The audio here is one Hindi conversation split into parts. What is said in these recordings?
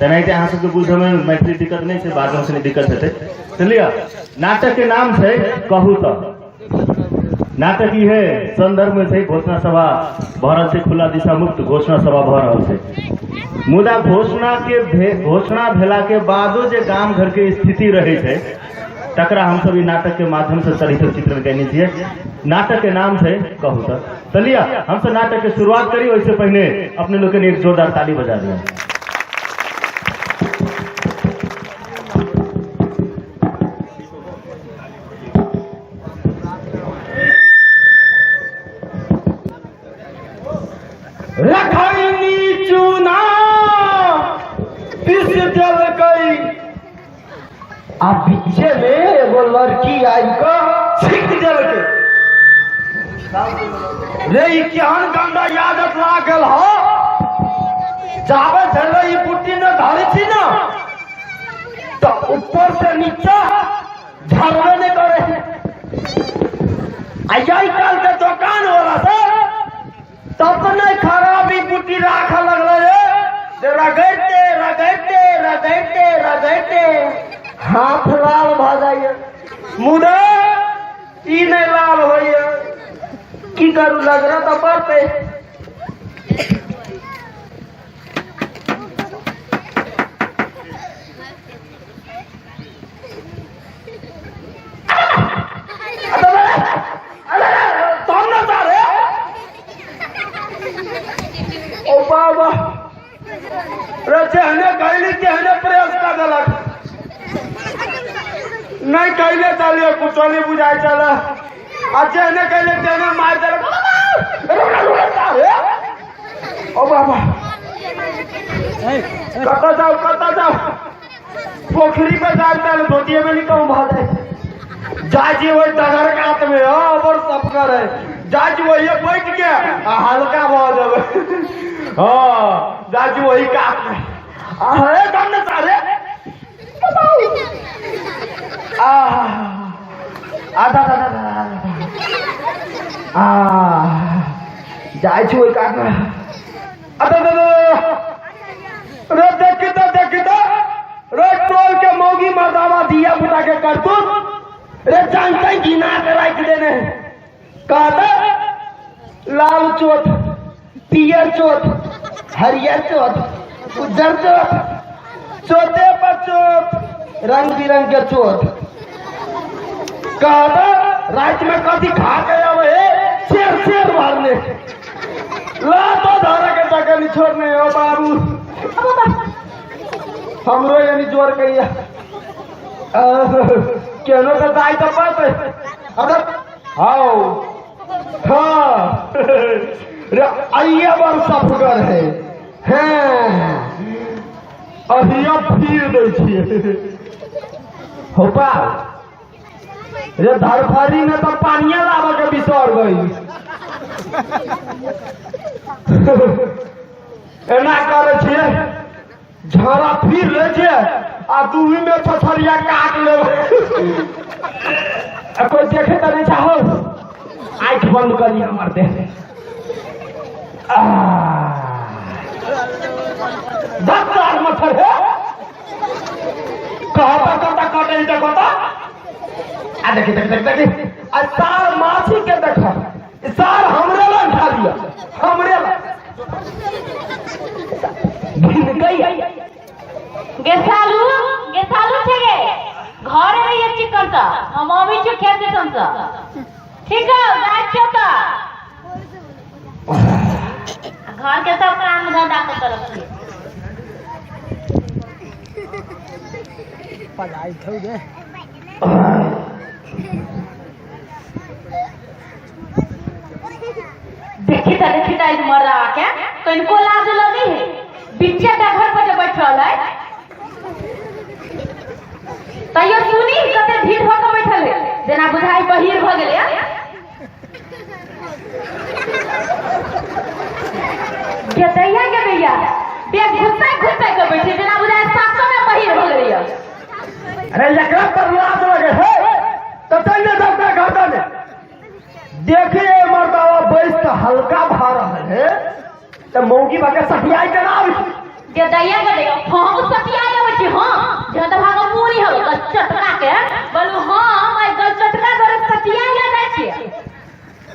तेनाहिते अहाँ सबके बुझे में मैथिली दिक्कत नहीं है, बाद में दिक्कत हेतै। चलिए नाटक के नाम है कहू तो। नाटक ही है संदर्भ में है घोषणा सभा भारत से खुला दिशा मुक्त घोषणा सभा भ रहा है। मुदा घोषणा भेला के बादो जे गाम घर के स्थिति रहे है तकरा हम सब नाटक के माध्यम से चरित्र चित्रण करने छे। नाटक के नाम है कहू तो। चलिए हम सब नाटक के शुरुआत करी, उससे पहले अपने लोग ने एक जोरदार ताली बजा दिया। रखनी चूना पिस जल गई, आ पीछे में एगो लड़की आई को छिक जल के। रे केहन गंदा यादत लागल हो, जावे चले ई पुट्टी ने धारी थी ना तो ऊपर से नीचे झरवे ने करे। आई काल के दुकान वाला से तब नहीं खराबी पुट्टी राख लग रहे, रगड़ते रगड़ते रगड़ते रगड़ते हाथ लाल भ जाइए। मुदा ई नहीं लाल होइए, की करू लग रहा तो पड़ते। बाबा रहने कहली कहने प्रयास कर दिलक, नहीं कहले चलिए कुछ नहीं बुझाई चल। जेने कहले तेने मार दिलक। ओ बाबा कता जाओ पोखरी पे जाते धोतिए में नहीं कहूँ भाजे जाजी वही डगर काट में और सब करे जाजी वही बैठ के हल्का बहुत जब हाँ जाजी वही काट में अरे दम न सारे आधा जाए छी वही काट में। रे देखी तो रे टोल के मौगी मर्दावा दिया बुता के करतूत रे जानते गिना के रख देने कहते लाल चोट पियर चोट हरियर चोट उज्जर चोट चोटे पर चोट रंग बिरंग के चोट कहते रात में कभी खा गया वही शेर मारने ला तो धारा के टका नहीं छोड़ने हो बाबू हमरो यानी जोर करिया केनो का दाई तो बात है। अगर आओ हाँ आइए बार सफगर है हैं अहिया फिर दे छिए हो पा रे धरफरी में तो पानिया लावा के बिसर गई एना करे छिए झरा फिर ले छे आ दूही में पथरिया काट ले कोई देखे तो नहीं चाहो आंख बंद करिए हमर दे दस मच्छर है कहता काटे देखता आ देखी आ सार माछी के देखा सार हमरे ला उठा दिया हमरे ला भिन गई गेसालू छे गे घरे रहिए चिकन सा हम अभी जो खेते तंसा ठीक है गाय छोटा घर के सब काम धंधा के तरफ से पढ़ाई थौ दे देखी था मर रहा क्या तो इनको लाज लगी है बिच्चे का घर पर जब बैठल है तैयो सुनी कते भीड़ होकर बैठल है जेना बुझाई बहिर भ गेलै के दैया के भैया बेग घुसै के बैठे जेना बुझाई 700 में बहिर भ गेलै। अरे एकरा पर लाज लगे है तो तन्ने सबका घाटा में देखिए मर्दावा बैस तो हल्का भा रहा है तो मौगी बाके सफियाई के नाम जे दैया के देगा हम सतिया लेबै छी हां जे त भागो मूली हो गल चटका के बोलू हां मैं गल चटका करे सतिया ले जाय छी।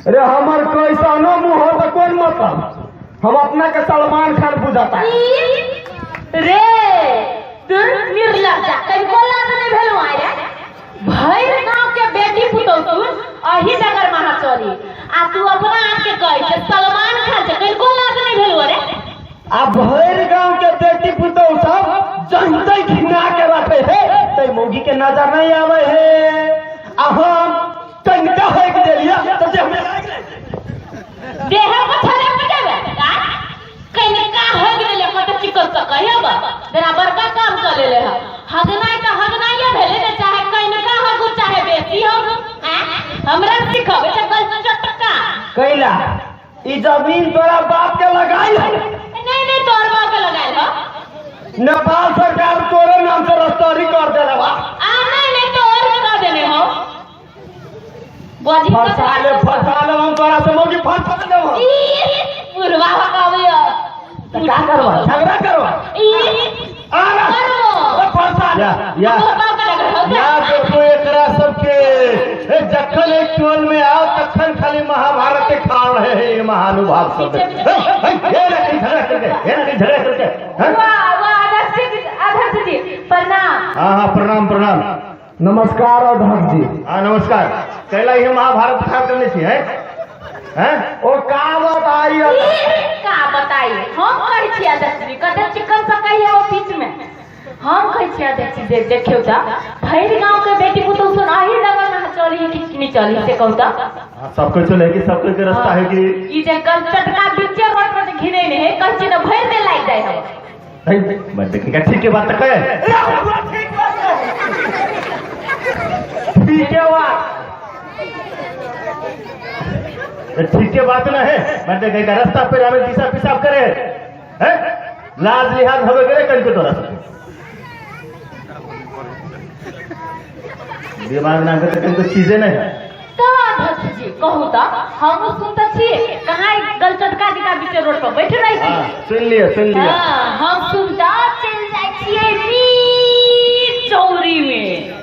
अरे हमर कैसानो मुंह हो तो कोन मतलब हम अपना के सलमान खान बुझाता रे तू निर्लज्जा कई बोला तो नहीं भेलु आय रे भैर गांव के बेटी पुतौ तू अही नगर महा चली आ तू अपना आप के कह जे सलमान खान से कई बोला तो नहीं भेलु रे आ भैर गांव के बेटी पुतौ सब जनतै घिना के रखे है तै मौगी के नजर नहीं आवे है आ हम तनका है के देलिया तो जे हमें देह को थरे पटावे कहीं का हो गेले कत चिकन स कहबा जरा बड़का काम कर लेले ह हगनाई त हगनाइए भेले ने चाहे कहीं का हो चाहे बेसी हो हमरा सिखावे त गल चटका कैला ई जमीन तोरा बाप के लगाई है नहीं तोर बाप के लगाई हो नेपाल सरकार तोरे नाम से रस्तरी कर देले बा आ नहीं तोर कर देने हो बोली फसाले हम तोरा से मौगी फंसा देबो पुरवा हकावे तो क्या करवा झगड़ा करवा आना फंसा या देखो एकरा सबके जखन एक टोल में आओ तखन खाली महाभारत के खाल रहे हैं ये महानुभाव सब ये ना झगड़ा करके अध्यक्ष जी प्रणाम। हाँ प्रणाम प्रणाम नमस्कार अध्यक्ष जी। हाँ नमस्कार कैला ये महाभारत खा करने छी है ओ का बताई हम कहै छी अध्यक्ष जी कते चिकन पकाई है ऑफिस में हम कहै छी अध्यक्ष जी देखियो त भैर गांव के बेटी पुतौ सुन आही नगर में चली कि नहीं चली से कहू त सबको चले कि सबको के रास्ता है कि ई जे कल चटका बीचे रोड पर घिने ने है कहै छी त भैर दे लाग जाय हम मैं देखिएगा ठीक है बात कहे ठीक है बात ठीक है बात ना है मैं देखेगा रास्ता पे हमें दिशा पिसाब करे हैं लाज लिहाज हवे करे कल को तोरा दिमाग ना के कल को चीजें नहीं है तो अध्यक्ष जी कहू त हम सुनत छी कहां गल चटका दिका बीचे रोड पर बैठ रही थी सुन लिया हम सुनता चल जाय छियै बीच चौरी में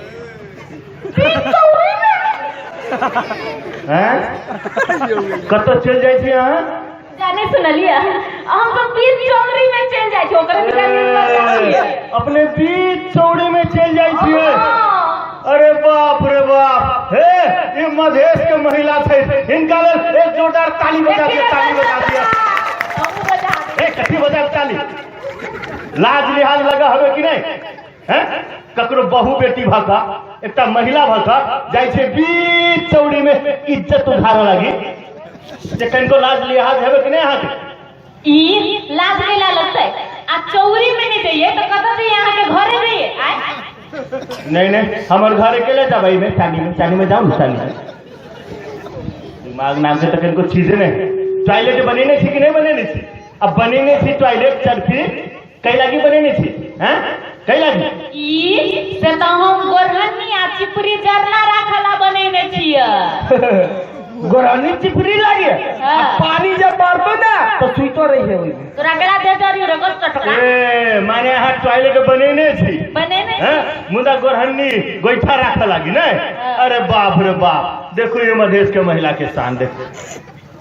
कत चल जाए थी यहाँ जाने सुनलिया हम तो बीच चौरी में चल जाय छी ओकर अपने बीच चौड़ी में चल जाए थी अरे बाप रे बाप हे ये मधेश के महिला थे इनका एक जोरदार ताली बजा दिया कथी बजा ताली लाज लिहाज लगा हवे कि नहीं हैं ककरो बहू बेटी भाका एक महिला भाका जाय छे बीच चौड़ी में इज्जत उधार लगी जे कनको लाज लिहाज हवे कि नहीं यहाँ के ई लाज नहीं लगता आ चौरी में नहीं चाहिए तो कत से यहाँ के घरे जाइए आए नहीं हमारे घर अकेले जा भाई मैं चानी में जाऊँ चानी में दिमाग नाम से तक इनको चीजें नहीं टॉयलेट बनेने थी कि नहीं बनेने थी अब बनेने थी टॉयलेट चरखी कई लगी बनेने थी हैं कई लगी ई से तो हम गोरहनी आ चिपरी जरना राखला बनेने छियै गोरहनी चिपरी लगी पानी जब मारबे ना तो सुइतो रही है ओइमे तोरा गला दे जरी रे गस चटका माने यहाँ टॉयलेट बनेने थी बनेने मुदा गोरहनी गोईठा राख लगी नहीं अरे बाप रे बाप देखो ये मधेश के महिला के शान देखो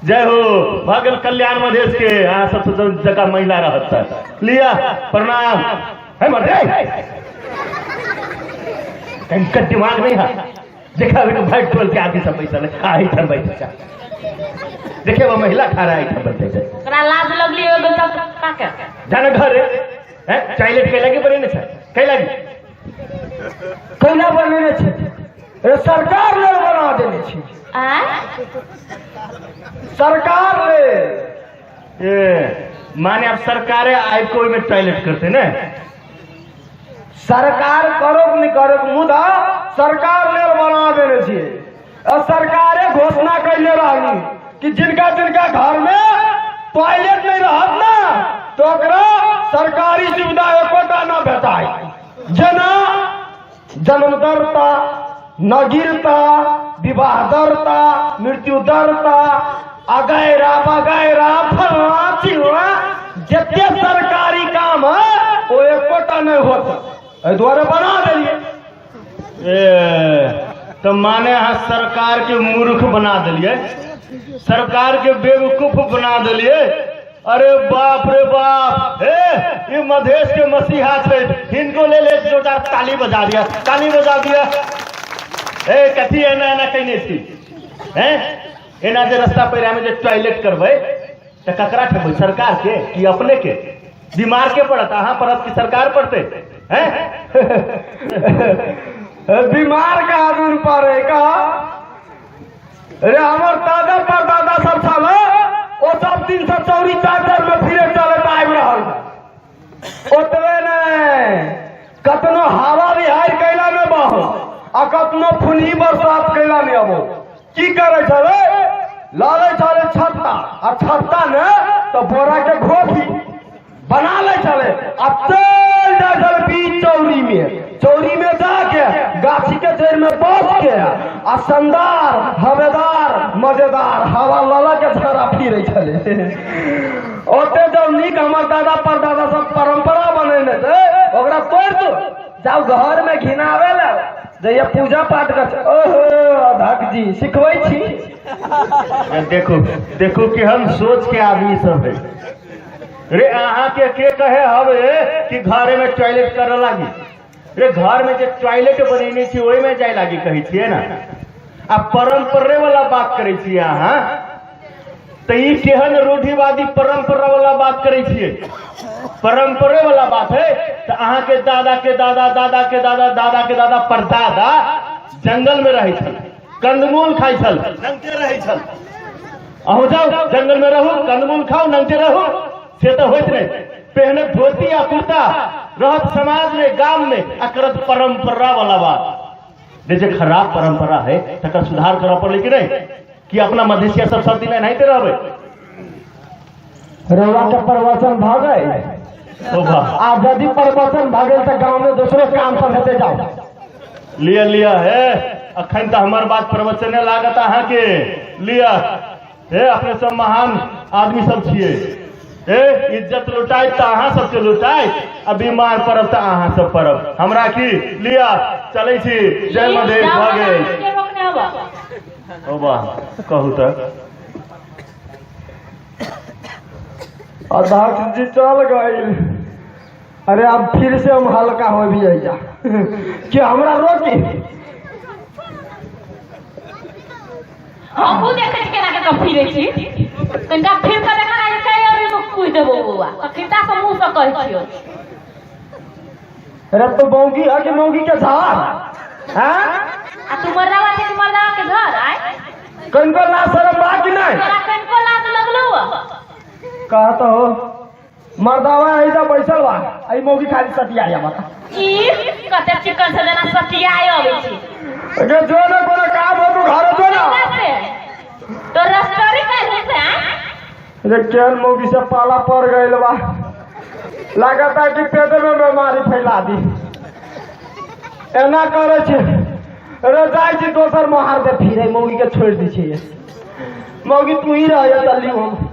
जय हो भागल कल्याण मधेश के यहाँ सबसे जगह महिला रहता है लिया प्रणाम है इनका दिमाग नहीं है देखा भाई टोल के आगे सब पैसा नहीं था बैठा देखिए वो महिला खा रहा है बनते लाज लगली एगो तब का के जाने घर है टॉयलेट के लगे बने छै कई लगी कैला बनेने छै ए सरकार ने बना देने छै सरकार ने माने अब सरकारें आय कोई में टॉयलेट करते ना सरकार करो नहीं करो मुदा सरकार ने बना देने छिए और सरकारे घोषणा कैले रही कि जिनका घर में टॉयलेट नहीं रहत ना तो सरकारी सुविधा एकोटा न भेटाई जना जन्मदरता नगिरता विवाह दरता मृत्यु दरता अगैरा बगैरा फलना चिलना जितने सरकारी काम है वो एकोटा नहीं होता, एहि दुआरे बना देलिए। तो माने यहाँ सरकार के मूर्ख बना दिलिए, सरकार के बेवकूफ बना दिलिए। अरे बाप रे बाप, ये मधेश के मसीहा थे, इनको ले ले 2 चार ताली बजा दिया, ताली बजा दिया। कथी एना कहने थी एना जे रास्ता पैरा में जो टॉयलेट करबे तो ककरा ठेबै, सरकार के कि अपने के? बीमार के पड़त, अहाँ पड़त कि सरकार पड़ते हैं? बीमार का आदमी पड़े का? अरे हमार दादा परदादा सब साल वो सब 304 ट्रैक्टर में फिरे चले आबि रहल, ओतबे ने कतनो हवा बिहार कैला में बहो आ कतनो फुनी बरसात कैला में अबो। की करे छले? लाले छले छत्ता, आ छत्ता ने तो बोरा के घोटी बना ले चले, अब चल जा चल बीच चौरी में जाके गाछी के जड़ में बैठ के आ शानदार हवेदार मजेदार हवा लला के झरा फिरे चले। ओते जब नीक हमार दादा परदादा सब परंपरा बनेने थे, ओकरा तोड़ दो, जाओ घर में घिनावे ले जइया पूजा पाठ कर। ओहो अध्यक्ष जी सिखबै छी। देखो देखो कि हम सोच के आदमी सब है। रे अहाँ के कहे हवे कि घरे में टॉयलेट करे लागी? रे घर में जो टॉयलेट बनेने छी ओहि में जाए लागी कही छिए ना। आ परंपरे वाला बात करे छिए अहाँ, तो ई केहन रूढ़िवादी परंपरा वाला बात करे छिए? परंपरे वाला बात है तो अहाँ के दादा के दादा, दादा के दादा, दादा के दादा परदादा जंगल में रहे छल, कंदमूल खाई छल, नंगे रहे छल। अहो जाओ जंगल में रहो, कंदमूल खाओ, नंगे रहो, से तो होत नहीं। पहने धोती या कुर्ता रहत समाज में, गांव में, अकरत परंपरा वाला बात। जैसे खराब परंपरा है तक सुधार करा पड़े कि नहीं? कि अपना मधेसिया सब दिन नहीं ते रहबे। रेवा के प्रवचन भागे आप यदि प्रवचन भागे तो गांव में दूसरे काम पर होते जाओ। लिया है अखन तो हमार बात प्रवचन लागत अहाँ के लिया है। अपने सब महान आदमी सब छिए, इज्जत लुटाए तो अहाँ सबके लुटाए, आ बीमार पड़ब तो अहाँ सब पड़ब। हमरा की लिया चले छी, जय मधेश भागे। कहू तो अध्यक्ष जी चल गए। अरे अब फिर से हम हल्का हो भी जा कि हमरा रोकी। हमहू देखे केना के कब फिरे छी, कनिका फिर के देखा ना कई अभी मुख कुछ देबो बुआ अखिता से मुंह से कह छियो। अरे तो मौगी है कि मौगी के झाड़ हैं? आ तू मरवा के घर आए कनको ला शरम बा कि नहीं? तोरा कनको लाज लगलो कहत हो मर्दावा ऐसा बैसल बा, आई मौगी खाली सतिया बता ई कते चिकन से जना सतियाय आवे छी। अगे जो ना कोनो काम हो तू घर जो ना तो रस्तरी कैसे से अरे केन मौगी से पाला पड़ गइल बा, लगाता कि पेट में बीमारी फैला दी। एना करे छे अरे जाय छी दोसर महार दे फिरे मौगी के छोड़ दी छे। मौगी तू ही रह चली हम।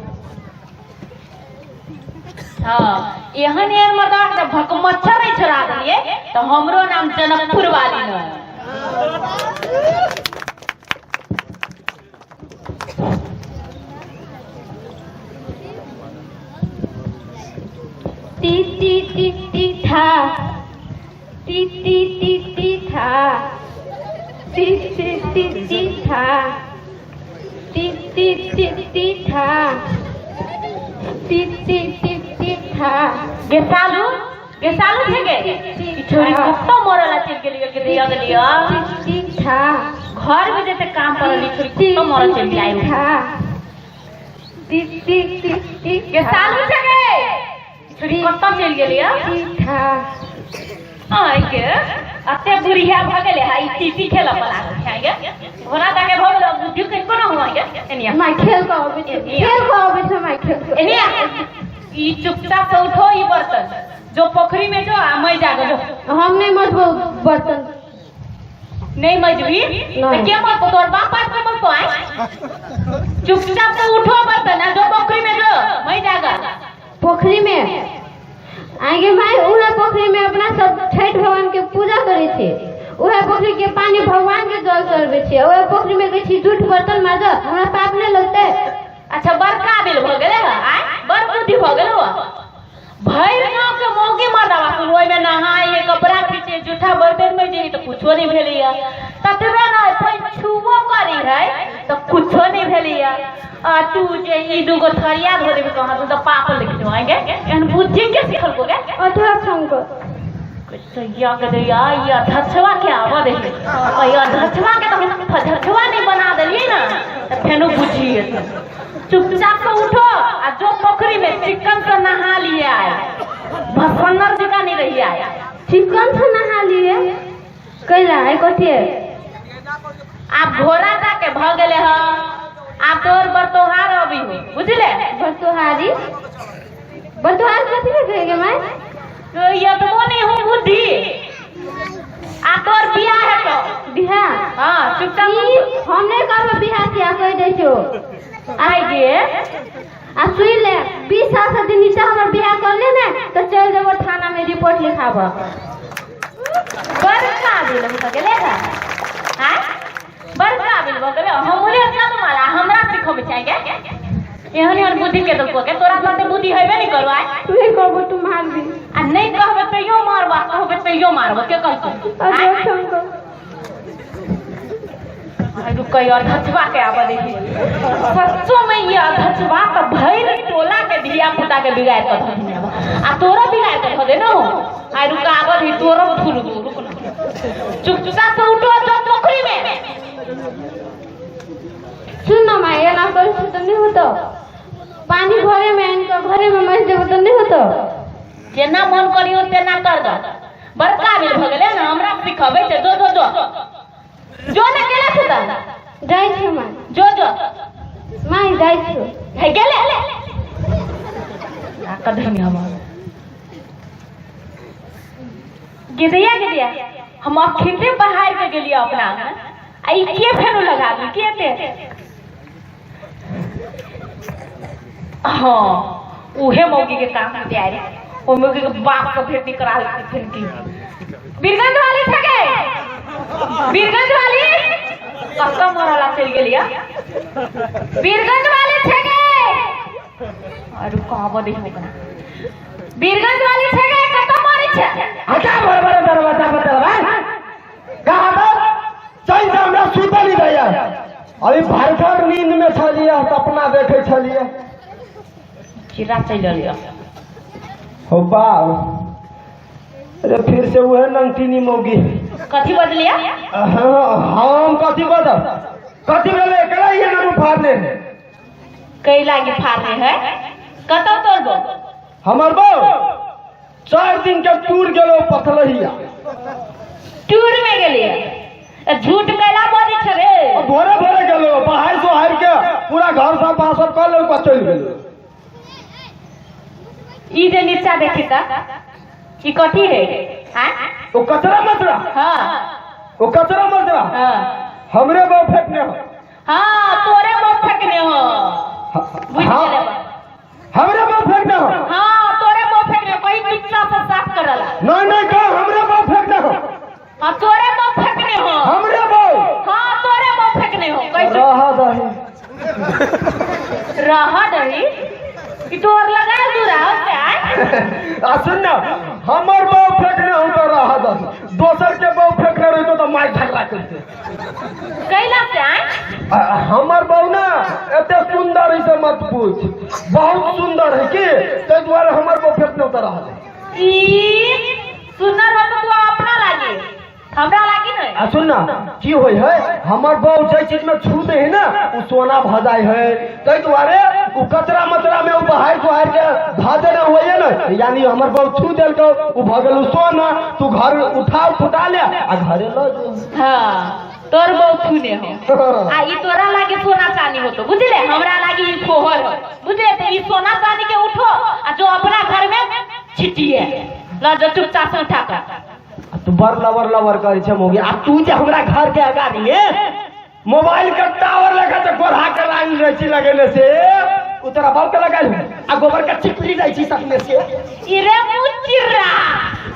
हाँ एहन एहन मर्दाक जब भक मच्छर नहीं छोड़ा दिए तो हमरो नाम जनकपुर वाली न। टी टी टी टी था, टी टी टी टी था, टी टी टी टी था, टी टी टी टी था, टी टी टी टी था। गेसालू थे गे छोरी कुत्ता मरला चल गेलियो के दिया गेलियो टी था। घर में जैसे काम करली छोरी कुत्ता मर चल जाई था। टी टी टी टी गेसालू थे गे छोरी कुत्ता चल गेलियो टी था। आई के अते बुढ़िया भ गेले हाई टीटी खेला पला है गे घोड़ा ताके भ गेलो बुद्धि के कोना हुआ गे एनिया माय खेल को आबे माय खेल एनिया ई चुपचाप से उठो ई बर्तन जो पोखरी में जो मैं जागो जो हम नहीं मजबो बर्तन नहीं मजबी तो क्या मत तोर बाप पास में मत आए चुपचाप से उठो बर्तन जो पोखरी में जो मैं जागा पोखरी में आगे माई उहे पोखरी में अपना सब छठ भगवान के पूजा करे थे। उहे पोखरी के पानी भगवान के जल चढ़बे छे। उहे पोखरी में गई छी झूठ बर्तन माज, हमरा पाप नहीं लगते। अच्छा बड़का बिल भ गेले है आय बड़ बुद्धि भ गेले हो। भैर गांव के मौगी मर्दावा सुन ओइ में नहाए कपड़ा खींचे जूठा बर्तन में जे तो कुछो नहीं भेलिया। ततबे न छुबो करी है तो कुछो नहीं भेलिया। आ तू जे ई दुगो थरिया धो देबे कहां तू तो पाप लिख देवाएंगे। एहन बुद्धि के सिखल को गे अथवा संग तो या के या धछवा के आवा दे और या धछवा के तो हम धछवा नहीं बना देलिए ना तो फेनु बुझिए। चुपचाप से उठो आ जो पोखरी में चिकन से नहा लिए आए भसन्नर जगह नहीं रही आए। चिकन से नहा लिए कैला है कथी आप घोड़ा जाके भ गेले ह। आप तोर बरतोहार अभी हो बुझले। बरतोहारी बरतोहार कथी में कहेगे मैं तो ये तो नहीं हूँ बुद्धि। आप तोर बियाह है तो बिहार हाँ चुपचाप हम नहीं करबो बिहार क्या कह दे छो आई गे आ सुई ले 20 साल से दिन नीचे हमर बिहार कर ले ना तो चल देबो थाना में रिपोर्ट लिखाबो। बड़का बिल हो गेले है हां बड़का बिल हो गेले हमरे सब माला हमरा सिखबे चाहिए। एहन बुद्धि के दलको के तोरा साथे बुद्धि हेबे नहीं करवा तू ही कहबो तू मार दी आ नहीं कहबे तैयो मारबा कहबे तैयो मारबो के कहतू अरे संग रुकै अधचवा के आबा देखी सच्चो में ये अधचवा तो भैर टोला के धिया पुता के बिगाड़ कर धने आ तोरा बिगाड़ कर धे न हो आ रुका आबा ही तोरा फूल रुक चुपचाप से उठो जो पोखरी में। सुन ना मां ये ना कर तो नहीं होतो पानी घरे में इनका घरे में मस देबो तो नहीं होतो। जेना मन करियो तेना कर द। बड़का बिल भ गेले ना हमरा सिखबे ते जो ने केला सुता जाई छ मां जो मां जाई छ है गेले आ कदम हमार गिदिया हम अखिले बहाई के गेलिए अपना आ ई के फेनु लगा दी के ते हां उहे मौगी के काम में तैयारी ओ मौगी के बाप को भेंट करा फिर की बीरगंज वाली छगे बीरगंज वाली कसम मरला चल गेलिया बीरगंज वाली छगे और कहबो दे होकना बीरगंज वाली छगे कसम मारी छ हटा बड़ दरवाजा बतलवा कहां पर चल जा हमरा सुतली गया अभी भरकर नींद में छलिया सपना देखे छलिया चिरा चल लिया हो बाऊ अरे फिर से वह नंगटीनी मौगी कथी बदलिया हम कथी बदल कथी बोले एकरा ये नाम फाड़ने कई लागी फाड़ने है कतो तोड़बो हमर बो 4 दिन के टूर गेलो पथलहिया टूर में गेलिए झूठ कैला बोली छ रे भोरे भोरे गेलो बाहर से हार के पूरा घर सब बासर कर लो चल गेलो ई जे नीचा देखी त ई कथी है हां वो कचरा मचरा हां वो कचरा मचरा हां हमरे बो फेंकने हो हां तोरे बो फेंकने हो बुझ गेले बा हमरे बो फेंकने हो हां तोरे बो फेंकने कोई पिछला से साफ करला नहीं का हमरे बो फेंकने हो हां तोरे बो फेंकने हो हमरे बो हां तोरे बो फेंकने हो कैसे रहा दही ई तोर लगा दूरा क्या सुन ना हमर बो फेंकने हो तो रहा दही दोसर के बो फेंकने रही तो मार झगड़ा करते कैला से हमर बो ना एते सुंदर है से मत पूछ बहुत सुंदर है की ते द्वारा हमर बो फेंकने तो रहा दही ई सुंदर हो तो तू अपना लागी हमरा लागी नहीं सुन ना की होय है हमर बहू जे चीज में छू दे है ना वो सोना भजाई है तै द्वारे वो कचरा मचरा में वो बाहर के भाजे ना होय ना यानी हमर बहू छू देल को वो भगल सोना तू घर उठा ले आ घरे ल जो हां तोर बहुत छूने हो आ ई तोरा लागी सोना चांदी हो तो बुझले हमरा लागी ई फोहर हो बुझले ते ई सोना चांदी के उठो आ जो अपना घर में छिटिए ला जो चुपचाप से उठा कर तू बर लवर करे छे मोगी आ तू जे हमरा घर के आगा दिए मोबाइल का टावर लगा तो गोरा के लाइन रची लगेले से उतरा बाल के लगा लू आ गोबर का चिपली जाई छी सकने से इरे मुचिरा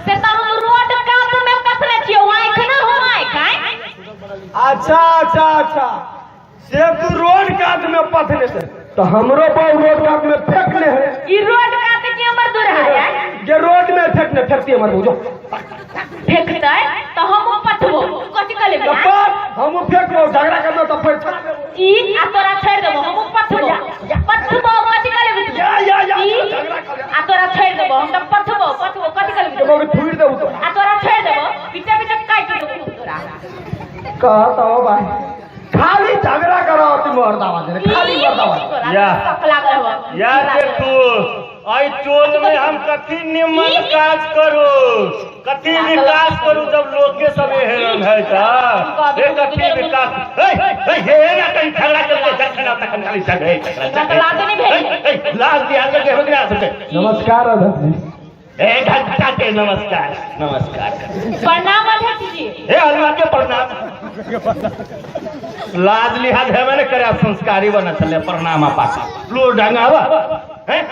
से त हम रोड कात में पथले छियो आंख ना हो आंख अच्छा से तू रोड कात में पथले से तो हमरो बाल रोड कात में फेंकने है ई रोड कात के हमर दूर है ये रोड में फेंकने फेंकती हमर जो फेंकतै तो हम पथबो कथि कले हम फेंकबो झगड़ा करबो तो फेंक ई आ तोरा छोड़ देबो हम पथबो कथि कले या झगड़ा कर आ तोरा छोड़ देबो हम तो पथबो कथि कले देबो के थूड़ देबो तो आ तोरा छोड़ देबो पीछे काट देबो तोरा कहता हो भाई खाली झगड़ा करो तुम मर्दाबाद खाली मर्दाबाद या देखू आई टोल में हम कथी निमन काज करू कथी विकास करू जब लोग के सब हेरन है ये कथी विकास हे ना कहीं झगड़ा चलते जखना तक खाली झगड़े लाज दिया के हो गया नमस्कार अध्यक्ष ए घंटा के नमस्कार प्रणाम अध्यक्ष जी हे हलवा के प्रणाम लाज लिहाज है मैंने करे संस्कारी बना चले प्रणाम आपा लो ढंगावा हैं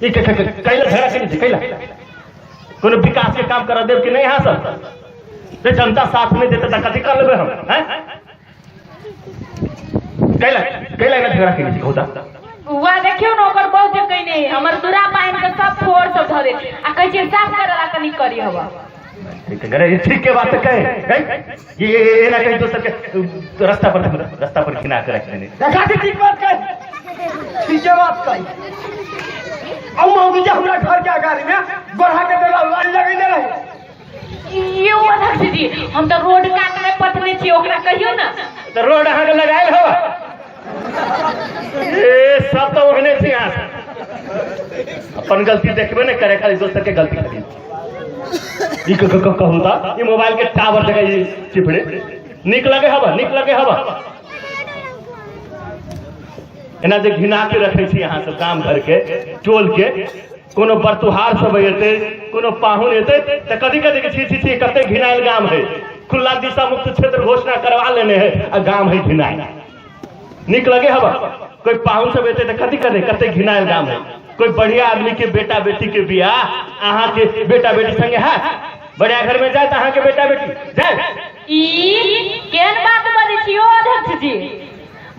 ई के कैला झगड़ा के कैला कोनो विकास के काम करा देव कि नहीं यहां सब ते जनता साथ में देते त कथि कर लेबे हम हैं कैला ना झगड़ा के होता वा देखियो न ओकर बहुत कहीं नहीं हमर दूरा पाइन के सब फोड़ सब धरे आ कह छै साफ करला तनी करी हवा ठीक है करे ठीक के बात कहे ये ना कहीं दोसर के रास्ता पर खिना के रख देने देखा के ठीक बात कह ठीक बात कह अब मौगी जा हमरा घर के आगारी में गोढ़ा के देला लाइन लगैले रहे ये अध्यक्ष जी हम तो रोड काट में पथने छी ओकरा कहियो ना तो रोड अहाँ के लगायल हो ए सब तो ओहने छी यहां अपन गलती देखबे नहीं करे खाली दोसर के गलती करी ई कहू ता ये मोबाइल के टावर जगह ये चिपड़े निक लगे हवा एना जे घिना के रखे छी यहां सब काम घर के टोल के कोनो बरतुहार सब एते कोनो पाहुन एते त कदी के छी कते घिनायल गाम है खुला दिशा मुक्त क्षेत्र घोषणा करवा लेने है आ गाम है घिनायल निक लगे हवा कोई पाहुन सब एते त कते घिनायल गाम है कोई बढ़िया आदमी के बेटा बेटी के बियाह अहाँ के बेटा बेटी संगे है बढ़िया घर में जाए अहाँ के बेटा बेटी जाए ई केन बात बनी छी ओ अध्यक्ष जी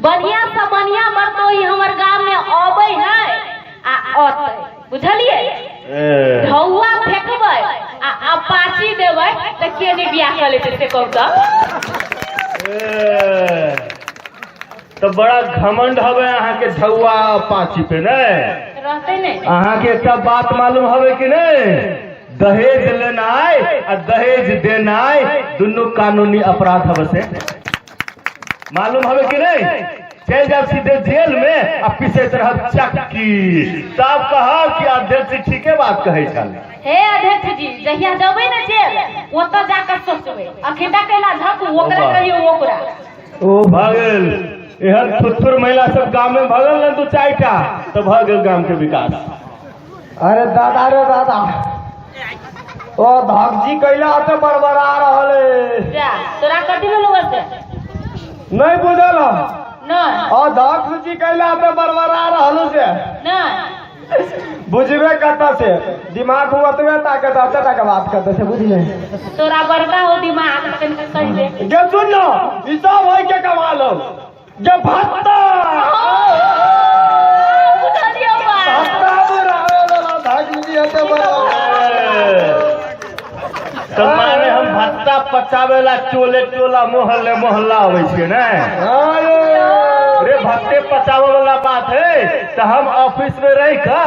बढ़िया से बढ़िया मर्दोई हमर गांव में आबै है आ अतै बुझलिए ढौआ फेकबै आ अपाची देबै त के ने बियाह कर लेते से कहू तो बड़ा घमंड हवे अहाँ के ढौआ अपाची पे ने रहते ने अहाँ के एक बात मालूम हवे कि नहीं दहेज लेनाय आ दहेज देनाय दोनों कानूनी अपराध हवे से मालूम हवे कि नहीं चल जाओ सीधे जेल में आ पीछे तरह चक्की तब कहा कि अध्यक्ष ठीके बात कहे छल हे अध्यक्ष जी जहिया जबै ना जेल ओतऽ जाकर सोचबै अखिटा कैला झक ओकरा कहियो ओकरा ओ भगल एहन थुथुर महिला सब गांव में भगल न दू चारिटा तो भगल गांव के विकास अरे दादा रे दादा ओ धकजी कैला तो बड़बड़ा रहले जा तोरा कथि भेलौ ओते नहीं बुझल नहीं ओ धकजी कैला तो बड़बड़ा रहलु से नहीं बुझबे कता से दिमाग हुअतवे ताके दाता के बात करते से बुझले तोरा बड़का हो दिमाग तनिक कहि दे गे सुन न ई सब होय के कमाल जे भत्ता बुझलियो बा भत्ता बुरावेला धकजी हते तो माने हम भत्ता पचावेला टोला मोहल्ला आवे छे ने अरे भत्ते पचावे वाला बात है तो हम ऑफिस में रह का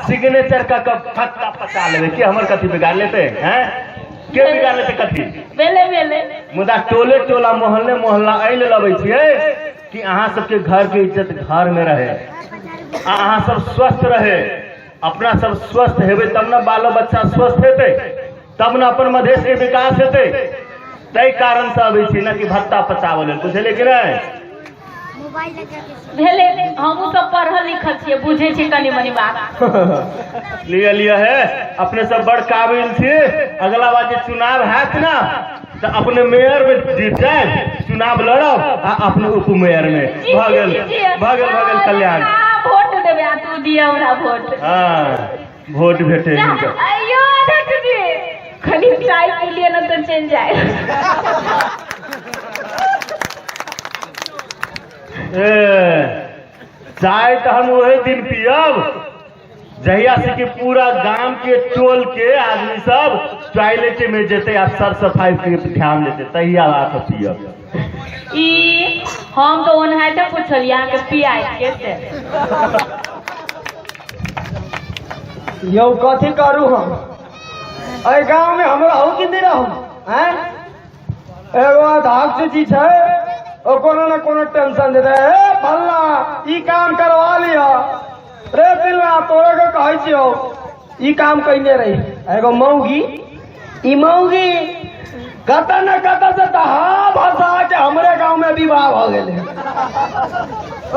सिग्नेचर का भत्ता पचा लेबे कि हमर कथि बिगाड़ लेते हैं के बिगाड़ लेते कथि बेले मुदा टोला मोहल्ला ऐले लबै छियै कि अहाँ सबके घर के इज्जत घर में रहे अहाँ सब स्वस्थ रहे अपना सब स्वस्थ हेबे तब न बाल बच्चा स्वस्थ हेते तब न अपन मधेश के विकास हेते तै कारण से अबै छी न कि भत्ता पचावल बुझले कि नहीं भेले हमहू सब पढ़ल लिखल छियै बुझे छी कनी मनी बात लिया है अपने सब बड़ काबिल छी अगला बार जे चुनाव हैत ना तो अपने मेयर में जीत जाए चुनाव लड़ब आ अपने उप मेयर में भगल कल्याण वोट देबे आ तू दिया हमरा वोट। हाँ वोट भेटे इनका। अयो अध्यक्ष जी खाली चाय पी लिए ना तो चल जाए। चाय तो हम वही दिन पियब जहिया से कि पूरा गांव के टोल के आदमी सब टॉयलेट में जेते आ सर सफाई के ध्यान देते तहिया आके पियब। ई हम तो ओनहाइते पूछलिए अहाँ के पियाई कैसे। यौ कथी करू हम अय गांव में हम रहू कि नहीं रहू हैं। एगो अध्यक्ष जी छै ओ कोनो न कोनो टेंशन देते हे फल्ला ई काम करवा लिया रे पिल्ला तोरे के कहै छियो ई काम कइने रही। एगो मौगी ई मौगी कत न कत से दहा भसा के हमरे गांव में विवाह भ गेले।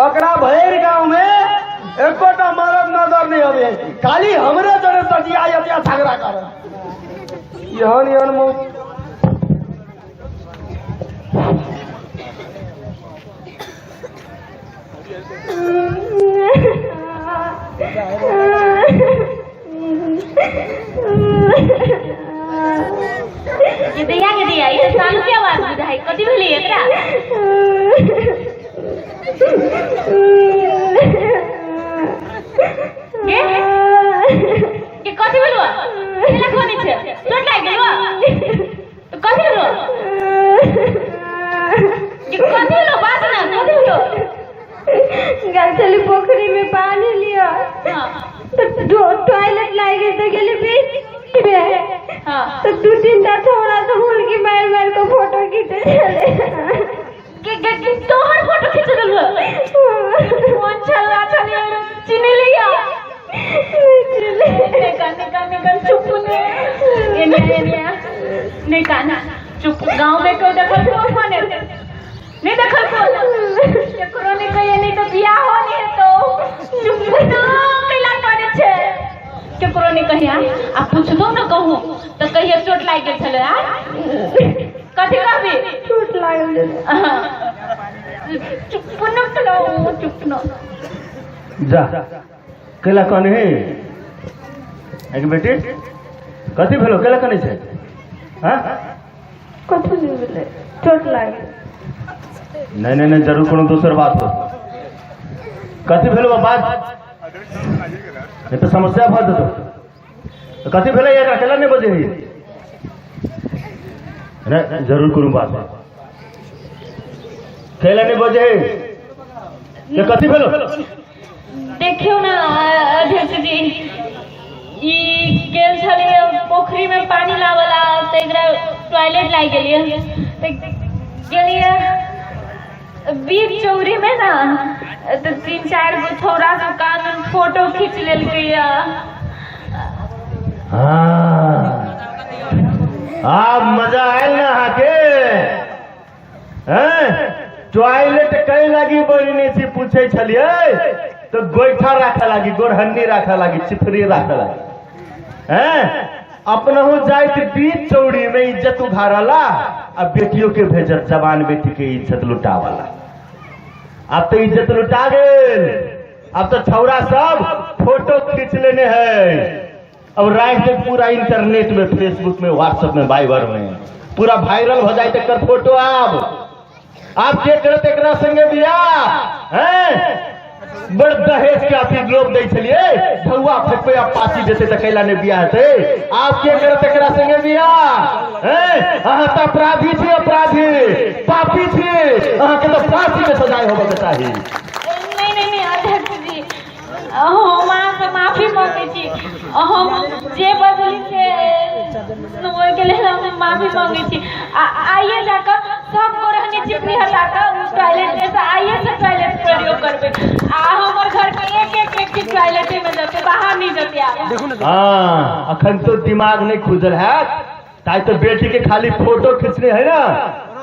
ओकरा भैर गांव में एकोटा मरद नजर नहीं आवे खाली हमरे जरे सजिया यतिया झगड़ा करे। यहन मौगी ये दिया ये साल की आवाज बुझाई कथी भेली एकरा। के कथी भेलवा केला कोनी छे चोट लाग गेलवा तो कथी भेलवा के कथी भेलवा बात ना कथी भेलवा। गाछली पोखरी में पानी लिया तो टॉयलेट लागे तो गेली बीच में। हां तो 2-3 थोड़ा तो भूल के मार मार को फोटो खींचे चले के तोहर फोटो खींच देलवा। कौन छल्ला छली चिनी लिया निकाल चुप ने नहीं काना चुप। गांव में क्यों देखल फोन नहीं देखल फोन ने कहिए नहीं तो बियाह होनी है तो चुप तो कैला करे छे केकरो ने कहिया आ पूछ दो ना कहूं तो कहिए चोट लाग गेल छले। आ कथी कहबी चोट लागल चुप न करो चुप न जा केला कौन है एक बेटी कथी भेलो केला कने छै। हाँ कथी नहीं बोले चोट लागल। नहीं नहीं नहीं जरूर कोनो दूसर बात हो कथी भेलो बात ये तो समस्या भर दो तो कथी भेले एकरा केला नहीं बजे है रे जरूर कोनो बात है केला नहीं बजे है ये कथी भेलो। देखियो ना अध्यक्ष जी ई गेल छलिए पोखरी में पानी लावला तो एकरा टॉयलेट लाग गेलिए तो गेलिए बीच चौरी में ना तो 3-4 गो छोरा सब कान फोटो खींच लेलकै। आप मजा आयल ना आके टॉयलेट कई लागी बोलने से पूछे छलिए तो गोईठा राखे लागी गोरहन्नी राखे लागी चिफरी राखे लागी अपनहु जाइत बीच चौड़ी में इज्जत उघारला अब बेटियों के भेजत जवान बेटी के इज्जत लुटावाला। अब तो इज्जत लुटा गेल अब तो छौरा सब फोटो खींच लेने हैं अब रात से पूरा इंटरनेट में फेसबुक में व्हाट्सएप में वाइबर में पूरा वायरल हो जाए तक फोटो आप के करते एकरा संगे बियाह हैं बड़ दहेज के अथी लोग दै छलिए धुआ फेंकबे आ पाची देते त कैला ने बियाह हेतै। आप के करते एकरा संगे बियाह हैं अहाँ त अपराधी छी अपराधी पापी छी अहाँ के तो फांसी के सजाए होबे के चाही। नहीं अध्यक्ष जी हम अहाँ से माफी मांगे छी हम जे बदली से ओइ के लेल हम माफी मांगे छी। आइए जाकर सबको रहने चिपनी हटाकर उस टॉयलेट में से आइए से टॉयलेट प्रयोग करबे हमारे घर के एक व्यक्ति टॉयलेट में जाते बाहर नहीं जाते आप। हाँ अखन तो दिमाग नहीं खुजल है ताई तो बेटी के खाली फोटो खींचने है ना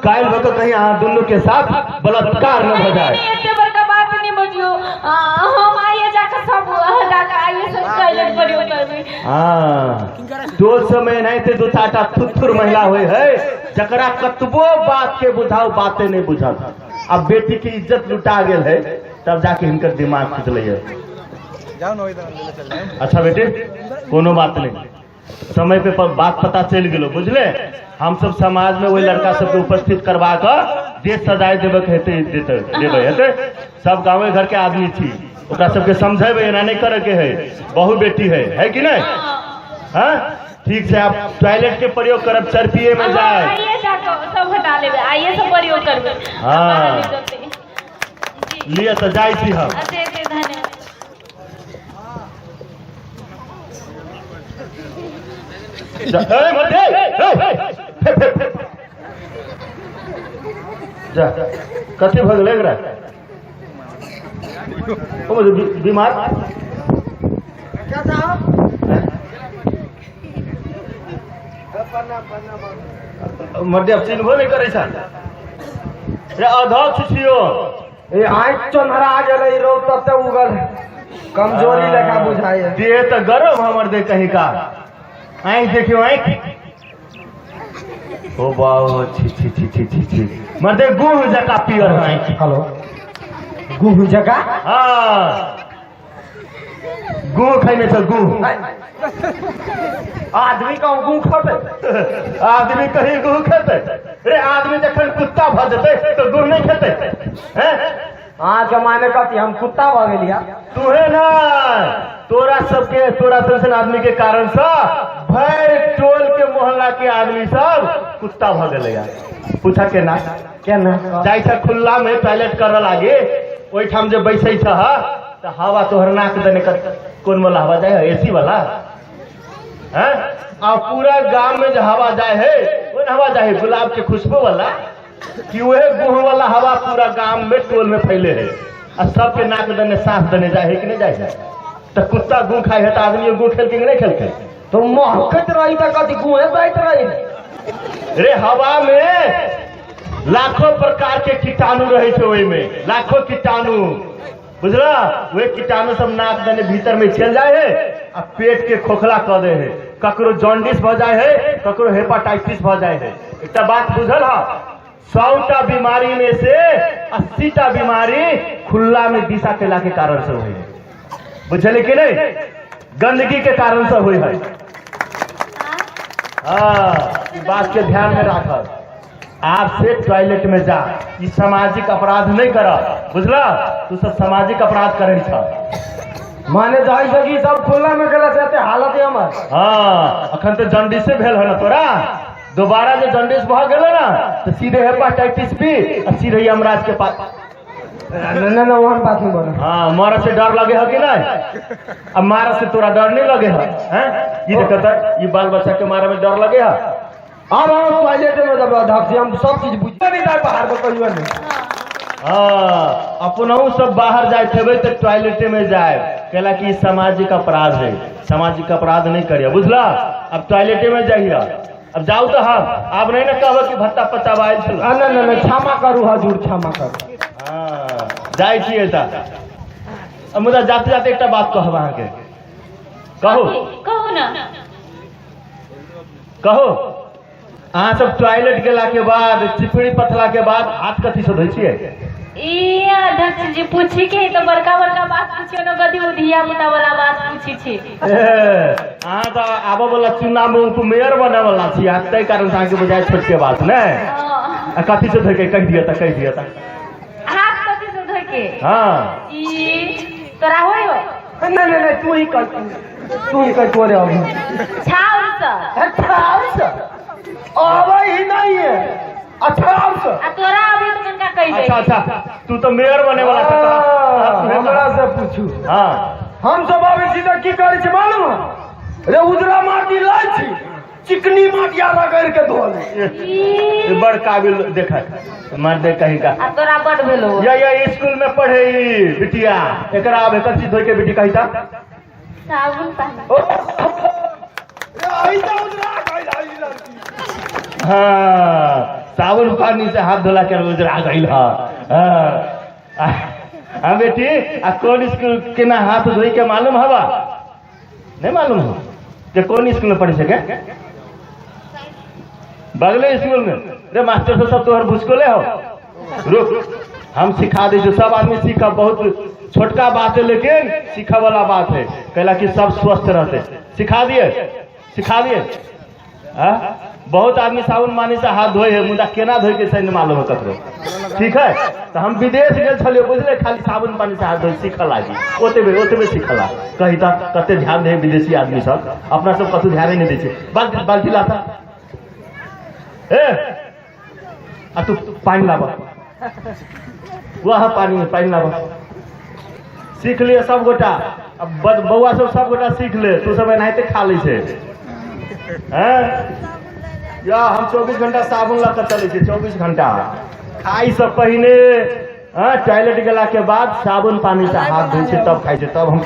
कायल हो तो कहीं दोनों के साथ बलात्कार न हो जाए। इतने बड़का बात नहीं बुझियो हम आइए जाकर सब जाकर आइए सब टॉयलेट प्रयोग करबे। हाँ दो समय नहीं थे 2-4 थुथुर महिला हुए है जकरा कतबो बात के बुझाओ बातें नहीं बुझल अब बेटी की इज्जत लुटा गेल है तब जाके इनकर दिमाग खुजल है। अच्छा बेटे कोनो बात नहीं, समय पे बात पता चल गेलो बुझले। हम सब समाज में वही लड़का सबके उपस्थित करवा कर देश सजाए देवे हेते सब गाँव घर के आदमी थी, ओकरा सबके समझेबे एना नहीं करे के है, बहु बेटी है कि नहीं? हाँ ठीक से आप टॉयलेट के प्रयोग करब, चर पिए में जाए आइए सब हटा लेबे, आइए सब प्रयोग करबे। हाँ लिए तो जाए थी हम। धन्यवाद। जा कथी भग लग रहा बीमार क्या साहब? मध्य चिन्हबो नहीं करे रे अध्यक्ष छियो। ए आँख चोनहरा गेलै, रोड तते उगल कमजोरी लेखा बुझाइए। देह तो गरम हमर दे कहीं का, आँख देखियो आँख ओ बाओ छी छी छी छी छी छी मर्दे गुह जका पियर आँख। हेलो गुह जका? हाँ गुह खाने से गुह आदमी का गुह खते? आदमी कहीं गुह खेते रे? आदमी जखन कुत्ता भ जेते तो गुह नहीं खेते हैं? हाँ के माने कथी हम कुत्ता भ गेलिया? तुहे ना तोरा सबके तोरा सन आदमी के कारण से भर टोल के मोहल्ला के आदमी सब कुत्ता भ गेले यार। पूछा के ना जाय छ खुला में टॉयलेट कर लागे, ओई ठाम जे बैठे छ तो हवा तोहर नाक देने कर कौन वाला हवा जाए? एसी वाला हैं? और पूरा गांव में जो हवा जाए है वो हवा जाए गुलाब के खुशबू वाला कि वह गुह वाला हवा पूरा गांव में टोल में फैले है और सबके नाक देने सांस देने जाए है कि नहीं जाए? तो कुत्ता गुह खाए है तो आदमी गुह खेल के नहीं खेलते? तो महकत रही था कथी गुहे बैठ रही? रे हवा में लाखों प्रकार के कीटाणु रहे थे, वही में लाखों कीटाणु बुझला, वे कीटाणु सब नाक देने भीतर में चल जाए है और पेट के खोखला कर दे है, ककरो जॉन्डिस भ जाए है, ककरो हेपाटाइटिस भ जाए है। एक बात बुझल है 100टा बीमारी में से 80टा बीमारी खुला में दिशा केला के कारण से हुई है, बुझल कि नहीं? गंदगी के कारण से हुई है। हाँ बात के ध्यान में रखा, आप से टॉयलेट में जा, ये सामाजिक अपराध नहीं करा बुझला, तू सब सामाजिक अपराध करे छ। माने जाई सकी सब खुला में गला से हालत है हमर। हाँ अखन तो जॉन्डिस से भेल है ना तोरा, दोबारा जो जॉन्डिस भ गेलो ना तो सीधे हेपाटाइटिस बी और सीधे यमराज के पास। न वहाँ बात नहीं बोला। हाँ मारा से डर लगे है कि नहीं? अब मारा से तोरा डर नहीं लगे है? ये देखता ये बाल बच्चा के मारे में डर लगे है? अब हम टॉयलेट में जब अध्यक्ष हम सब चीज बुझे नहीं जाए बाहर में कहियो नहीं। हाँ अपनहु सब बाहर जाए थे तो टॉयलेट में जाए कहला कि सामाजिक अपराध है, सामाजिक अपराध नहीं करिए बुझला। अब टॉयलेट में जाइए, अब जाओ तो हम आप नहीं ना कहब कि भत्ता पचावाइल छल। न क्षमा करू हजूर क्षमा करू। हाँ जाए छिए ता अब मुदा जाते जाते एक बात कहब अहाँ के। कहो कहो ना। कहो अहाँ सब टॉयलेट गेला के बाद चिपड़ी पथला के बाद हाथ कथी से धोई छिए? ई अध्यक्ष जी पूछी के तो बड़का बड़का बात पूछियो न, गदी उधिया पुता वाला बात पूछी छी। अहाँ तो आबो वाला चुनाव में तू मेयर बने वाला छी, तै कारण से अहाँ के बुझाए छोट के बात ने। कथी से धोई के कह दिया था हाथ कथी से धोई के? हाँ ई तोरा होयो? नहीं तू ही कर तोरे अब छाउर से अब ही नहीं है। अच्छा आ तोरा अभी तो कनका कहि दे। अच्छा तू तो मेयर बने वाला था, हमरा से पूछू। हाँ हम सब आबे सीधा की करे छी मालूम? रे उजरा माटी लाई छी, चिकनी माटी आला कर के धोल। ये बड़ काबिल देखा मर्दे कहीं का। आ तोरा बड़ भेलो या स्कूल में पढ़े बिटिया एकरा अब एक चीज धोई के बेटी कही था साबुन पानी। हाँ साबुन पानी से हाथ धोला के उजरा गई हाँ बेटी आ कौन स्कूल केना हाथ धोई के मालूम हवा? नहीं मालूम हो कि कौन स्कूल में पढ़ी सके? बगले स्कूल में रे मास्टर सब तोहर भूसकोले हो। रुक हम सिखा दी जो सब आदमी सीखा, बहुत छोटका बात है लेकिन सीखा वाला बात है, कहला कि सब स्वस्थ रहते। सिखा दिए बहुत आदमी साबुन पानी से हाथ धोए है, मुदा केना धोए के सही मालूम है ककरो, ठीक है। तो हम विदेश गए छलिए बुझले, खाली साबुन पानी से हाथ धोए सीखल लागी, ओतबे सीखला। कही तो कते ध्यान दे विदेशी आदमी सब, अपना सब कतु ध्यान नहीं दे। बाल्टी लाता आ तू पानी लाबा, वह पानी लाबा। सीख लिए सब गोटा, अब बउआ सब गोटा सीख ले, तू सब एनाहिते खा ली छे या हम 24 घंटा साबुन ला कर चले छे, 24 घंटा खाई से पहले टॉयलेट गेला के बाद साबुन पानी से हाथ धोई छे, तब खाई छे, तब हम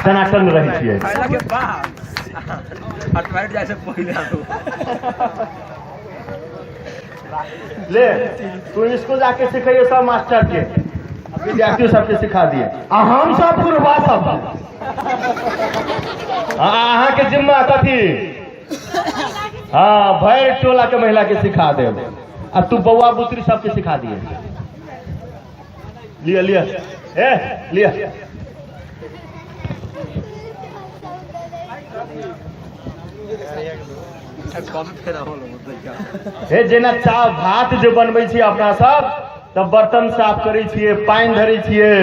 टनाटन रही छिए। ले तू इसको जाके सिखाइए सब मास्टर के, विद्यार्थी सबके सिखा दिए। हम सब पूर्वा सब अहाँ के जिम्मा कथी, हाँ भैर टोला के महिला के सिखा दे, अब तू बउआ बुतरी सबके सिखा दिए। लिया हे जेना चाव भात जो बनबै छी अपना सब, तब बर्तन साफ करै छियै, पानि धरै छियै,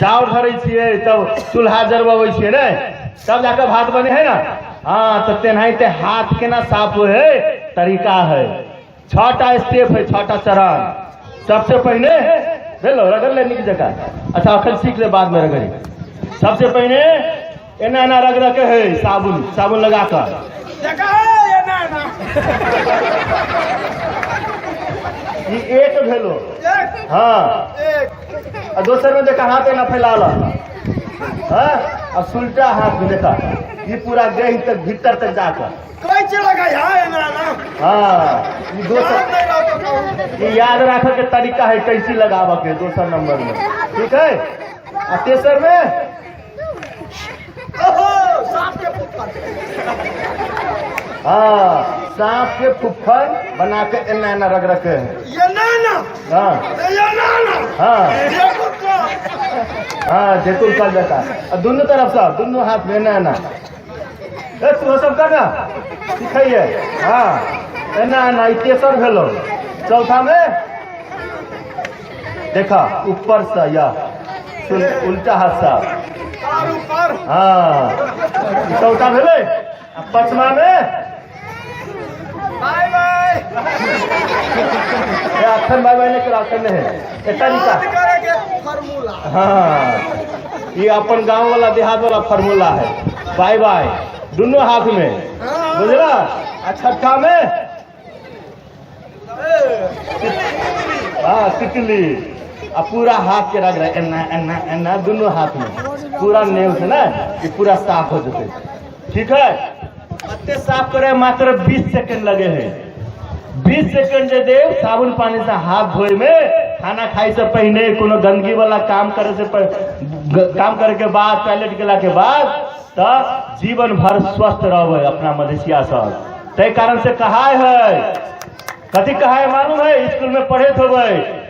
चाउर धरै छियै, तब चूल्हा जरबबै छियै ने, तब जाकर भात बने है ना। हाँ तो तेनाहिते हाथ केना साफ हो है तरीका है, 6टा स्टेप है, 6टा चरण। सबसे पहले भेलो रगड़ ले नीक जगह, अच्छा अखन सीख ले बाद में रगड़ी। सबसे पहले एना रगड़ के है साबुन लगा कर, एक भेलो हाँ, दोसर में देखा हाथ एना फैला ला, अब सुलटा हाथ में देखा ये पूरा देह तक भीतर तक जाकर हाँ, ये याद रख के तरीका है कैसी लगावा के दोसर नंबर में, ठीक है। और तेसर में हाँ सांप के फुफ्फन बना के एना रग रखे हाँ जैतून कर देता है, दोनों तरफ से दोनों हाथ में एना तू सब करना सिखाइए। हाँ एना तेसर भेलो। चौथा में देखा ऊपर से या उल्टा हाथ से, हाँ चौथा भेले। पांचवा में अखन बाय नहीं करा है तरीका, हाँ ये अपन गांव वाला देहात वाला फार्मूला है, बाय बाय दोनों हाथ में, बुझला। छठा में हाँ तितली, अब पूरा हाथ के रग रहा है एना दोनों हाथ में पूरा नेम से ना ये पूरा साफ हो जाते, ठीक है। अत्ते साफ करे मात्र 20 सेकंड लगे हैं, 20 सेकंड दे दे साबुन पानी से हाथ धोए में। खाना खाई से पहले कोनो गंदगी वाला काम करे के बाद, टॉयलेट गेला के बाद, तो जीवन भर स्वस्थ रहो अपना मधेसिया सब। तय कारण से कहा है, कथी कहा है मालूम है, स्कूल में पढ़े थे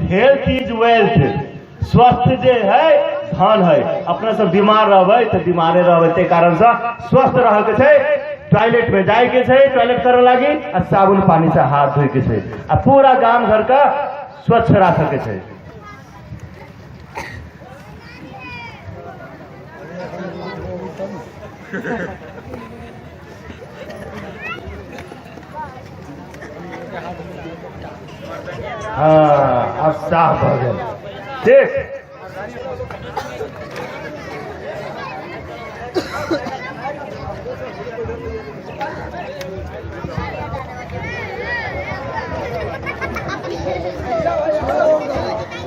हेल्थ इज वेल्थ, स्वस्थ जे है धन है। अपना सब बीमार रहे तो बीमारे रहे, तय कारण से स्वस्थ रह के टॉयलेट में जाए के टॉयलेट करे लगी और साबुन पानी से हाथ धोए के आ पूरा गांव घर का स्वच्छ रह सके। हाँ अब साफ हो गया, ठीक।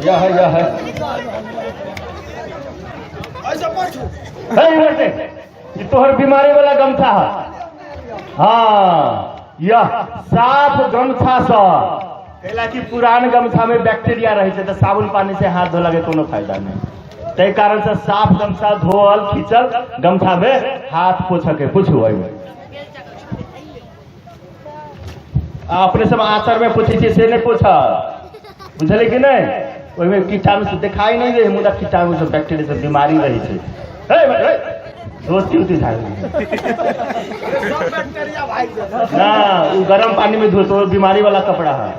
यह है तोहर बीमारी वाला गमछा है, हाँ यह साफ गमछा सा कहला कि पुरान गमछा में बैक्टीरिया रहे तो साबुन पानी से हाथ धोला के कोनो फायदा नहीं। तय कारण से साफ गमछा धोल खींचल गमछा में हाथ पोछ के पूछू अपने सब आचर में पूछे से नहीं पूछा, बुझल कि नहीं। ओहिमे कीटाणु सब दिखाई नहीं दे मुदा कीटाणु सब बैक्टीरिया सब बीमारी रही है दोस्ती उती झाड़ ना वो गर्म पानी में धो तो बीमारी वाला कपड़ा है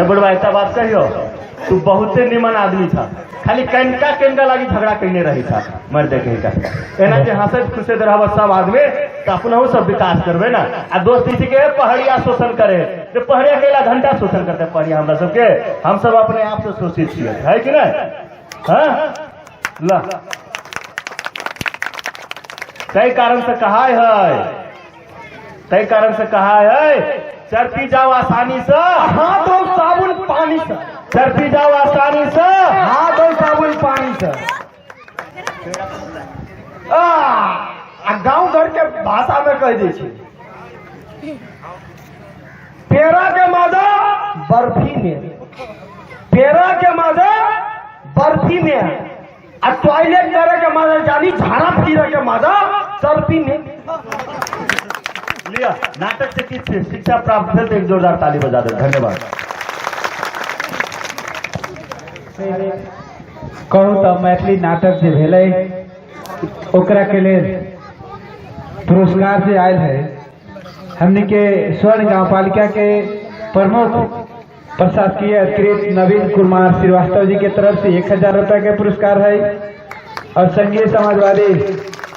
बुढ़वा ऐसा बात कहियो तू बहुते निमन आदमी था खाली कैनका लागी झगड़ा करने रही था मर देखे का एना जे हंसत खुशे रहब सब आदमी तो अपना सब विकास करबे ना आ दोस्त इसी के पहाड़िया शोषण करे तो पहड़े अकेला घंटा शोषण करते पहाड़िया हमरा सबके हम सब अपने आप से शोषित छिए है कि नहीं हाँ ला कई कारण से कहा है कई कारण से कहा है चरती जाओ आसानी से हाथ और साबुन पानी से चरती जाओ आसानी से हाथ और साबुन पानी से गांव घर के भाषा में कह दी पेड़ा के मजा बर्फी में पेड़ा के मजा बर्फी में आ टॉयलेट करे के मजा जानी झाड़ा फिरे के मजा सर्फी में लिया नाटक से किस शिक्षा प्राप्त भेल तो एक जोरदार ताली बजा दे धन्यवाद कहूँ तो मैथिली नाटक जो भेलै ओकरा के लेल पुरस्कार से आयल है हमने के स्वर्ण गांव पालिका के प्रमुख प्रशासकीय अधिकृत नवीन कुमार श्रीवास्तव जी के तरफ से 1000 रुपया के पुरस्कार है और संघीय समाजवादी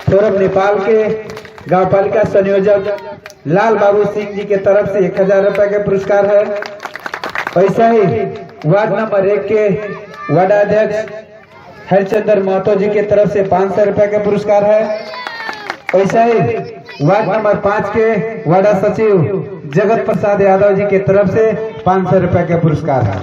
फोरम नेपाल के गांव पालिका संयोजक लाल बाबू सिंह जी के तरफ से 1000 रुपया के पुरस्कार है। वैसा ही वार्ड नंबर 1 के वार्डाध्यक्ष हरिचंद्र महतो जी के तरफ से 500 रुपया के पुरस्कार है। वैसा ही वार्ड नंबर 5 के वार्ड सचिव जगत प्रसाद यादव जी के तरफ से 500 रुपया के पुरस्कार है।